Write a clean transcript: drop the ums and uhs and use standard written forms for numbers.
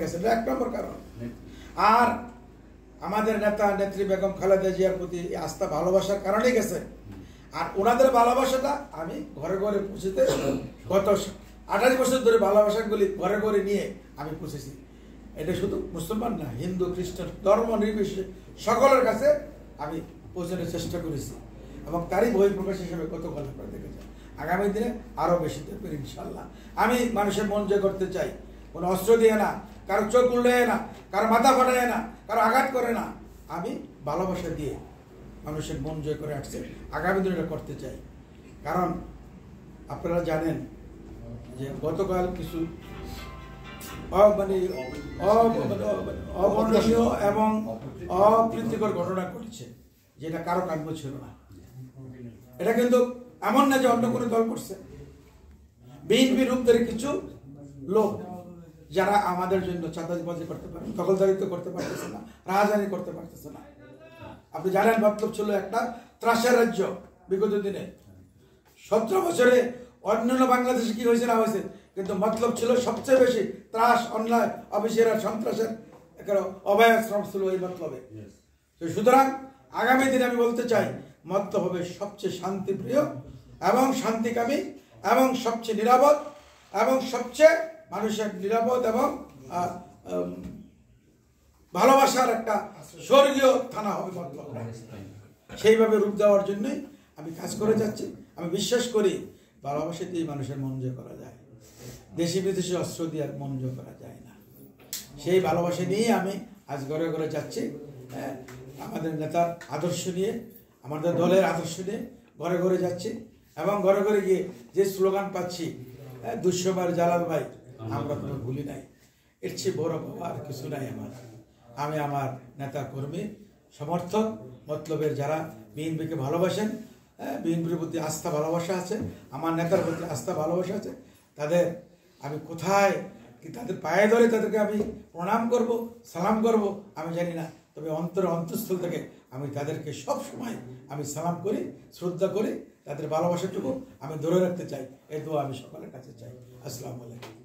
গেছে, এটা 1 নম্বর কারণ। আর আমাদের নেতা নেত্রী বেগম খালেদা জিয়ার প্রতি আস্থা ভালোবাসার কারণেই গেছে। আর ওনাদের ভালোবাসাটা আমি ঘরে ঘরে পৌঁছতে গত 28 বছর ধরে ভালোবাসাগুলি ঘরে ঘরে নিয়ে আমি পৌঁছেছি। এটা শুধু মুসলমান না, হিন্দু খ্রিস্টান ধর্ম নির্বিশেষে সকলের কাছে আমি পৌঁছানোর চেষ্টা করেছি এবং তারই বহিঃপ্রকাশ হিসেবে গতকাল আপনারা দেখেছেন। আগামী দিনে আরও বেশি দেখবেন ইনশাল্লাহ। আমি মানুষের মন জয় করতে চাই, কোনো অস্ত্র দিয়ে না, কারো চোখ উল্লেয় না, কারো মাথা ফাটায় না, কারো আঘাত করে না, আমি ভালোবাসা দিয়ে মানুষের মন জয় করে আসছে, আগামী দিনে এটা করতে চাই। কারণ আপনারা জানেন যে গতকাল কিছু অবর্ণনীয় এবং অপ্রীতিকর ঘটনা ঘটেছে, যেটা কারো কাম্য ছিল না। এটা কিন্তু এমন না যে অন্য কোনো দল করছে। বিএনপি রূপদের কিছু লোক যারা আমাদের জন্য চাঁদাবাজি করতে পারে, দখলদারিত্ব করতে পারতেছে না, রাজধানী করতে পারতেছে না। আপনি জানেন মতলব ছিল একটা ত্রাসের রাজ্য। বিগত দিনে 17 বছরে অন্যান্য বাংলাদেশে কি হয়েছে না হয়েছে, কিন্তু মতলব ছিল সবচেয়ে বেশি ত্রাস, অন্যায়, অবিচার, সন্ত্রাসের অভয়াশ্রম ছিল এই মতলবে। সুতরাং আগামী দিনে আমি বলতে চাই মতলব হবে সবচেয়ে শান্তিপ্রিয় এবং শান্তিকামী এবং সবচেয়ে নিরাপদ এবং সবচেয়ে মানুষের নিরাপদ এবং ভালোবাসার একটা স্বর্গীয় থানা হবে মতলব। সেইভাবে রূপ দেওয়ার জন্যই আমি কাজ করে যাচ্ছি। আমি বিশ্বাস করি ভালোবাসা দিয়ে মানুষের মন জয় করা যায়, দেশি বিদেশি অস্ত্র দিয়ে আর মন জয় করা যায় না। সেই ভালোবাসা নিয়েই আমি আজ ঘরে ঘরে যাচ্ছি, আমাদের নেতার আদর্শ নিয়ে, আমাদের দলের আদর্শ নিয়ে ঘরে ঘরে যাচ্ছি এবং ঘরে ঘরে গিয়ে যে স্লোগান পাচ্ছি, 200 বার জালাল ভাই আমরা কোনো ভুলি নাই, এর চেয়ে বড় পাওয়ার কিছু নাই আমার। আমি আমার নেতা কর্মী সমর্থক মতলবের যারা বিএনপিকে ভালোবাসেন, বিএনপির প্রতি আস্থা ভালোবাসা আছে, আমার নেতার প্রতি আস্থা ভালোবাসা আছে, তাদের আমি কোথায় কি তাদের পায়ে ধরে তাদেরকে আমি প্রণাম করব, সালাম করব আমি জানি না, তবে অন্তঃস্থল থেকে আমি তাদেরকে সব সময় আমি সালাম করি, শ্রদ্ধা করি, তাদের ভালোবাসাটুকু আমি ধরে রাখতে চাই। এই দোয়া আমি সকলের কাছে চাই। আসসালামু আলাইকুম।